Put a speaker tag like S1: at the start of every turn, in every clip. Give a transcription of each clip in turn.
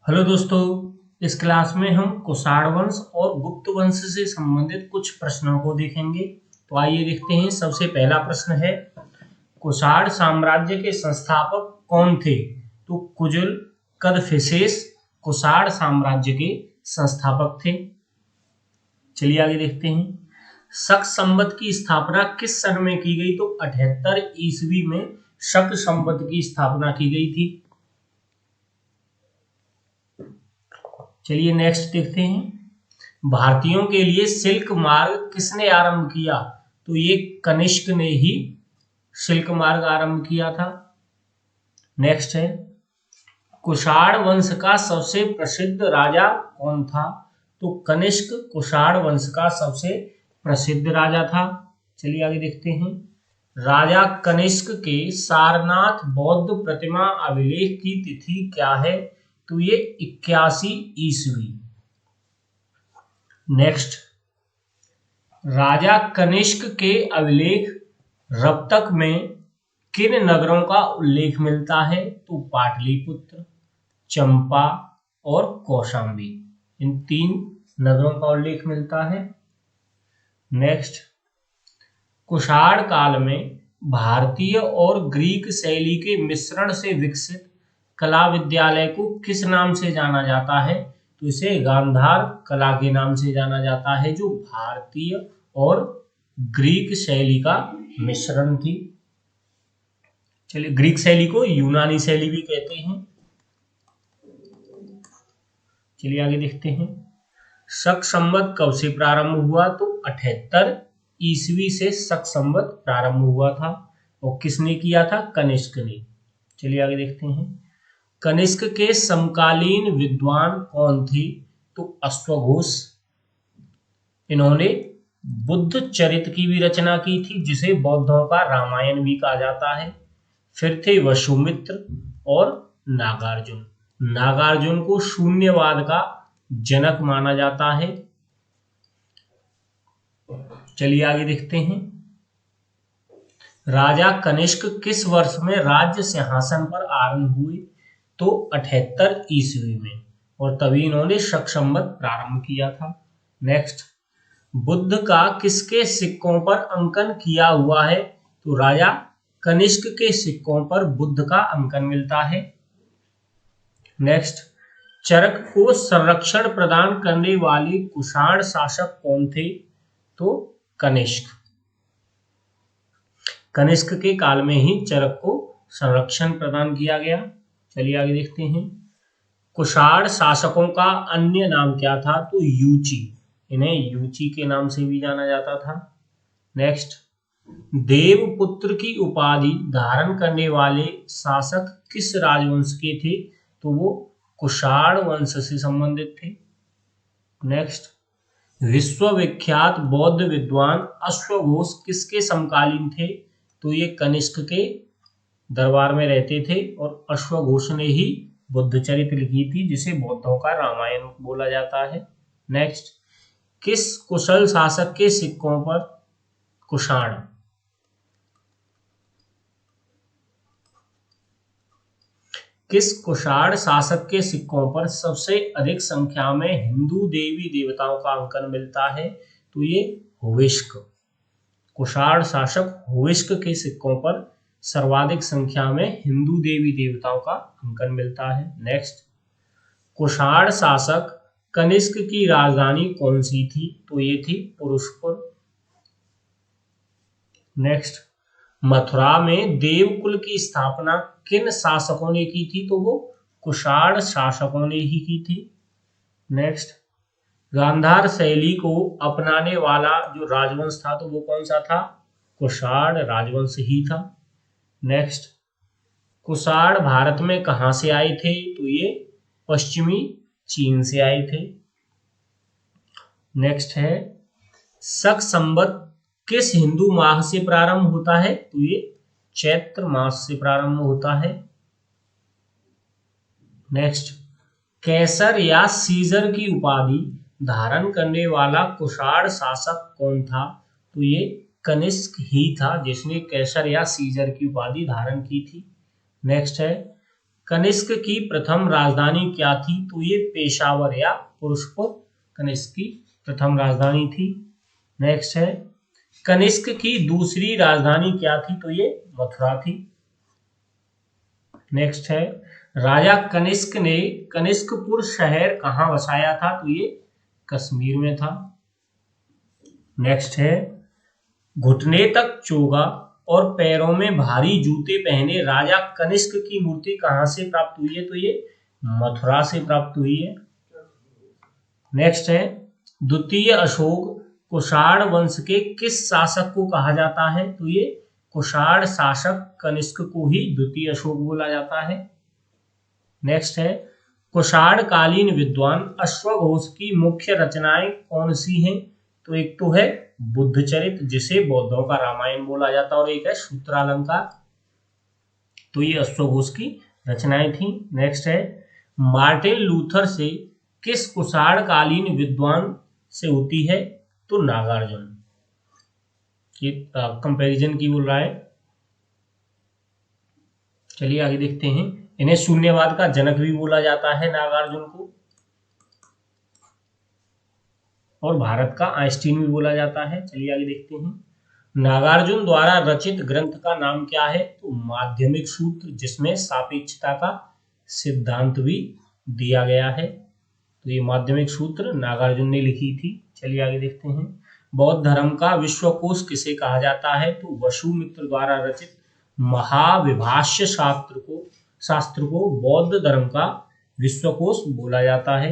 S1: Hello दोस्तों। इस class में हम कुषाण वंश और गुप्त वंश से संबंधित कुछ प्रश्नों को देखेंगे। तो आइए देखते हैं। सबसे पहला प्रश्न है, कुषाण साम्राज्य के संस्थापक कौन थे? तो कुजुल कदफिसेस कुषाण साम्राज्य के संस्थापक थे। चलिए आगे देखते हैं। शक संवत की स्थापना किस सन में की गई? तो 78 ईस्वी में शक संवत की स्थापना की गई थी। चलिए नेक्स्ट देखते हैं। भारतीयों के लिए सिल्क मार्ग किसने आरंभ किया? तो ये कनिष्क ने ही सिल्क मार्ग आरंभ किया था। नेक्स्ट है, कुषाण वंश का सबसे प्रसिद्ध राजा कौन था? तो कनिष्क कुषाण वंश का सबसे प्रसिद्ध राजा था। चलिए आगे देखते हैं। राजा कनिष्क के सारनाथ बौद्ध प्रतिमा अभिलेख की तिथि क्या है? तो ये 81 ईस्वी। नेक्स्ट, राजा कनिष्क के अभिलेख रप्तक में किन नगरों का उल्लेख मिलता है? तो पाटलिपुत्र, चंपा और कौशांबी, इन 3 नगरों का उल्लेख मिलता है। नेक्स्ट, कुषाण काल में भारतीय और ग्रीक शैली के मिश्रण से विकसित कला विद्यालय को किस नाम से जाना जाता है? तो इसे गांधार कला के नाम से जाना जाता है, जो भारतीय और ग्रीक शैली का मिश्रण थी। चलिए, ग्रीक शैली को यूनानी शैली भी कहते हैं। चलिए आगे देखते हैं। शक संवत कब से प्रारंभ हुआ? तो 78 ईस्वी से शक संवत प्रारंभ हुआ था। और किसने किया था? कनिष्क ने। चलिए आगे देखते हैं। कनिष्क के समकालीन विद्वान कौन थे? तो अश्वघोष। इन्होंने बुद्ध चरित्र की भी रचना की थी, जिसे बौद्धों का रामायण भी कहा जाता है। फिर थे वसुमित्र और नागार्जुन। नागार्जुन को शून्यवाद का जनक माना जाता है। चलिए आगे देखते हैं। राजा कनिष्क किस वर्ष में राज्य सिंहासन पर आरूढ़ हुए? तो 78 ईस्वी में, और तभी इन्होंने शक संवत प्रारंभ किया था। नेक्स्ट, बुद्ध का किसके सिक्कों पर अंकन किया हुआ है? तो राजा कनिष्क के सिक्कों पर बुद्ध का अंकन मिलता है। नेक्स्ट, चरक को संरक्षण प्रदान करने वाले कुषाण शासक कौन थे? तो कनिष्क। कनिष्क के काल में ही चरक को संरक्षण प्रदान किया गया। चलिए आगे देखते हैं। कुषाण शासकों का अन्य नाम क्या था? तो यूची। इन्हें यूची के नाम से भी जाना जाता था। नेक्स्ट, देवपुत्र की उपाधि धारण करने वाले शासक किस राजवंश के थे? तो वो कुषाण वंश से संबंधित थे। नेक्स्ट, विश्वविख्यात बौद्ध विद्वान अश्वघोष किसके समकालीन थे? तो ये कनिष्क के दरबार में रहते थे, और अश्वघोष ने ही बुद्ध चरित्र लिखी थी, जिसे बौद्धों का रामायण बोला जाता है। नेक्स्ट, किस कुशल शासक के सिक्कों पर कुषाण किस कुषाण शासक के सिक्कों पर सबसे अधिक संख्या में हिंदू देवी देवताओं का अंकन मिलता है? तो ये हुविष्क। कुषाण शासक हुविष्क के सिक्कों पर सर्वाधिक संख्या में हिंदू देवी देवताओं का अंकन मिलता है। नेक्स्ट, कुषाण शासक कनिष्क की राजधानी कौन सी थी? तो ये थी पुरुषपुर। नेक्स्ट, मथुरा में देवकुल की स्थापना किन शासकों ने की थी? तो वो कुषाण शासकों ने ही की थी। नेक्स्ट, गांधार शैली को अपनाने वाला जो राजवंश था, तो वो कौन सा था? कुषाण राजवंश ही था। नेक्स्ट, कुषाण भारत में कहां से आए थे? तो ये पश्चिमी चीन से आए थे। नेक्स्ट है, शक संवत किस हिंदू माह से प्रारंभ होता है? तो ये चैत्र मास से प्रारंभ होता है। नेक्स्ट, कैसर या सीजर की उपाधि धारण करने वाला कुषाण शासक कौन था? तो ये कनिष्क ही था, जिसने कैसर या सीजर की उपाधि धारण की थी। नेक्स्ट है, कनिष्क की प्रथम राजधानी क्या थी? तो ये पेशावर या पुरुषपुर कनिष्क की प्रथम राजधानी थी। नेक्स्ट है, कनिष्क की दूसरी राजधानी क्या थी? तो ये मथुरा थी। नेक्स्ट है, राजा कनिष्क ने कनिष्कपुर शहर कहाँ बसाया था? तो ये कश्मीर में था। नेक्स्ट है, घुटने तक चोगा और पैरों में भारी जूते पहने राजा कनिष्क की मूर्ति कहां से प्राप्त हुई है? तो ये मथुरा से प्राप्त हुई है। नेक्स्ट है, द्वितीय अशोक कुषाण वंश के किस शासक को कहा जाता है? तो ये कुषाण शासक कनिष्क को ही द्वितीय अशोक बोला जाता है। नेक्स्ट है, कुषाण कालीन विद्वान अश्वघोष की मुख्य रचनाएं कौन सी हैं? तो एक तो है बुद्धचरित जिसे बौद्धों का रामायण बोला जाता है, और एक है सूत्रालंकार। तो ये अश्वघोष की रचनाएं थी। नेक्स्ट है, मार्टिन लूथर से किस कुषाण कालीन विद्वान से होती है? तो नागार्जुन। ये कंपैरिजन की बोल रहा है। चलिए आगे देखते हैं। इन्हें शून्यवाद का जनक भी बोला जाता है नागार्जुन को, और भारत का आइंस्टीन भी बोला जाता है। चलिए आगे देखते हैं। नागार्जुन द्वारा रचित ग्रंथ का नाम क्या है? तो माध्यमिक सूत्र, जिसमें सापेक्षता का सिद्धांत भी दिया गया है। तो ये माध्यमिक सूत्र नागार्जुन ने लिखी थी। चलिए आगे देखते हैं। बौद्ध धर्म का विश्वकोश किसे कहा जाता है? तो वसुमित्र द्वारा रचित महाविभाष्य शास्त्र को बौद्ध धर्म का विश्वकोश बोला जाता है।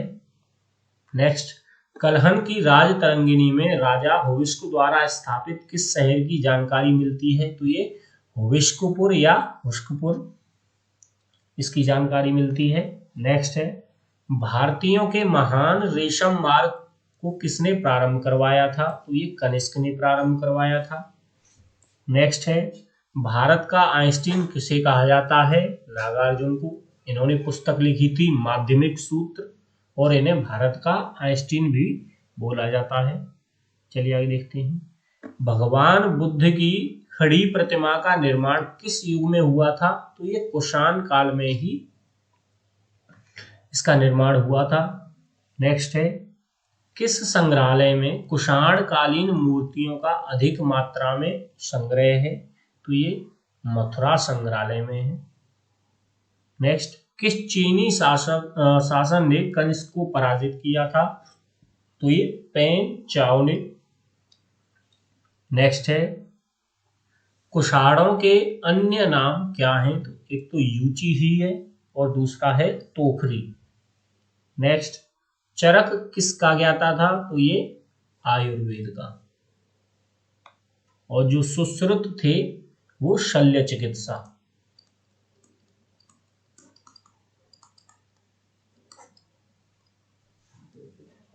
S1: नेक्स्ट, कलहन की राजतरंगिणी में राजा हुविष्क द्वारा स्थापित किस शहर की जानकारी मिलती है? तो ये हुविष्कपुर या हुष्कपुर, इसकी जानकारी मिलती है। नेक्स्ट है, भारतीयों के महान रेशम मार्ग को किसने प्रारंभ करवाया था? तो ये कनिष्क ने प्रारंभ करवाया था। नेक्स्ट है, भारत का आइंस्टीन किसे कहा जाता है? नागार्जुन को। इन्होंने पुस्तक लिखी थी माध्यमिक सूत्र, और इन्हें भारत का आइंस्टीन भी बोला जाता है। चलिए आगे देखते हैं। भगवान बुद्ध की खड़ी प्रतिमा का निर्माण किस युग में हुआ था? तो ये कुषाण काल में ही इसका निर्माण हुआ था। नेक्स्ट है, किस संग्रहालय में कुषाण कालीन मूर्तियों का अधिक मात्रा में संग्रह है? तो ये मथुरा संग्रहालय में है। नेक्स्ट, किस चीनी शासन ने कनिष्क को पराजित किया था? तो ये पेन चाओ ने। नेक्स्ट है, कुषाणों के अन्य नाम क्या हैं? तो एक तो यूची ही है, और दूसरा है तोखरी। नेक्स्ट, चरक किसका ज्ञाता था? तो ये आयुर्वेद का। और जो सुश्रुत थे वो शल्य चिकित्सा।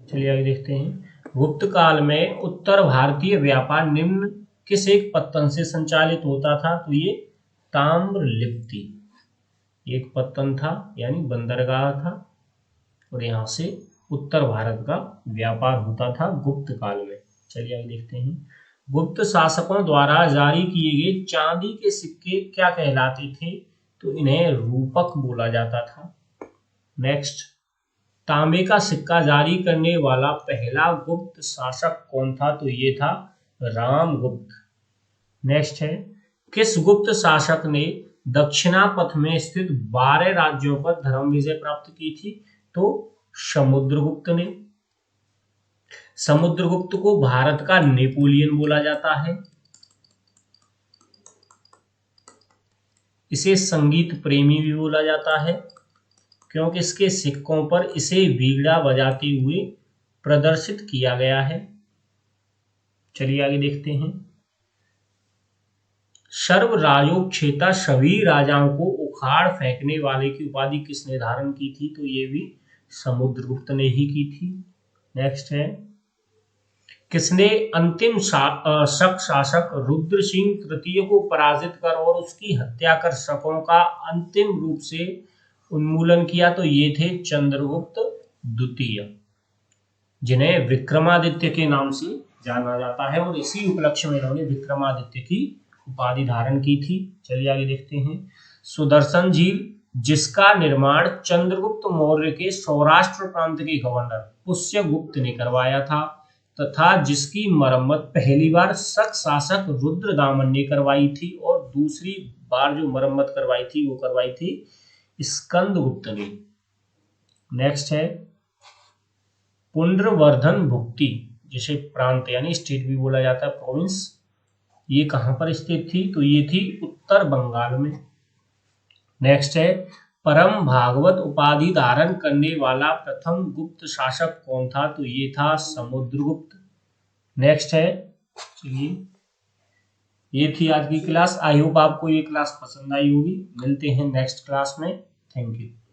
S1: चलिए आगे देखते हैं। गुप्त काल में उत्तर भारतीय व्यापार निम्न किस एक पत्तन से संचालित होता था? तो ये ताम्रलिप्ति एक पत्तन था, यानी बंदरगाह था, और यहाँ से उत्तर भारत का व्यापार होता था गुप्त काल में। चलिए आगे देखते हैं। गुप्त शासकों द्वारा जारी किए गए चांदी के सिक्के क्या कहलाते थे? तो इन्हें रूपक बोला जाता था। नेक्स्ट, तांबे का सिक्का जारी करने वाला पहला गुप्त शासक कौन था? तो ये था रामगुप्त। नेक्स्ट है, किस गुप्त शासक ने दक्षिणापथ में स्थित 12 राज्यों पर धर्म विजय प्राप्त की थी? तो समुद्रगुप्त ने। समुद्रगुप्त को भारत का नेपोलियन बोला जाता है। इसे संगीत प्रेमी भी बोला जाता है, क्योंकि इसके सिक्कों पर इसे वीणा बजाते हुए प्रदर्शित किया गया है। चलिए आगे देखते हैं। सर्वराजोक्षेता सभी राजाओं को उखाड़ फेंकने वाले की उपाधि किसने धारण की थी? तो ये भी समुद्रगुप्त ने ही की थी। नेक्स्ट है, किसने अंतिम शक शासक रुद्र सिंह तृतीय को पराजित कर और उसकी हत्या कर शकों का अंतिम रूप से उन्मूलन किया? तो ये थे चंद्रगुप्त द्वितीय, जिन्हें विक्रमादित्य के नाम से जाना जाता है, और इसी उपलक्ष्य में इन्होंने विक्रमादित्य की उपाधि धारण की थी। चलिए आगे देखते हैं। सुदर्शन झील जिसका निर्माण चंद्रगुप्त मौर्य के सौराष्ट्र प्रांत के गवर्नर पुष्यगुप्त ने करवाया था तथा जिसकी मरम्मत पहली बार शक शासक रुद्रदामन ने करवाई थी और दूसरी बार जो मरम्मत करवाई थी वो करवाई थी स्कंदगुप्त ने। नेक्स्ट है पुंड्रवर्धन भुक्ति, जिसे प्रांत यानी स्टेट भी बोला जाता है, प्रोविंस, ये कहां पर स्थित थी? तो ये थी उत्तर बंगाल में। नेक्स्ट है परम भागवत उपाधि धारण करने वाला प्रथम गुप्त शासक कौन था? तो ये था समुद्रगुप्त। नेक्स्ट है, चलिए ये थी आज की क्लास। आई होप आपको ये क्लास पसंद आई होगी। मिलते हैं नेक्स्ट क्लास में। Thank you.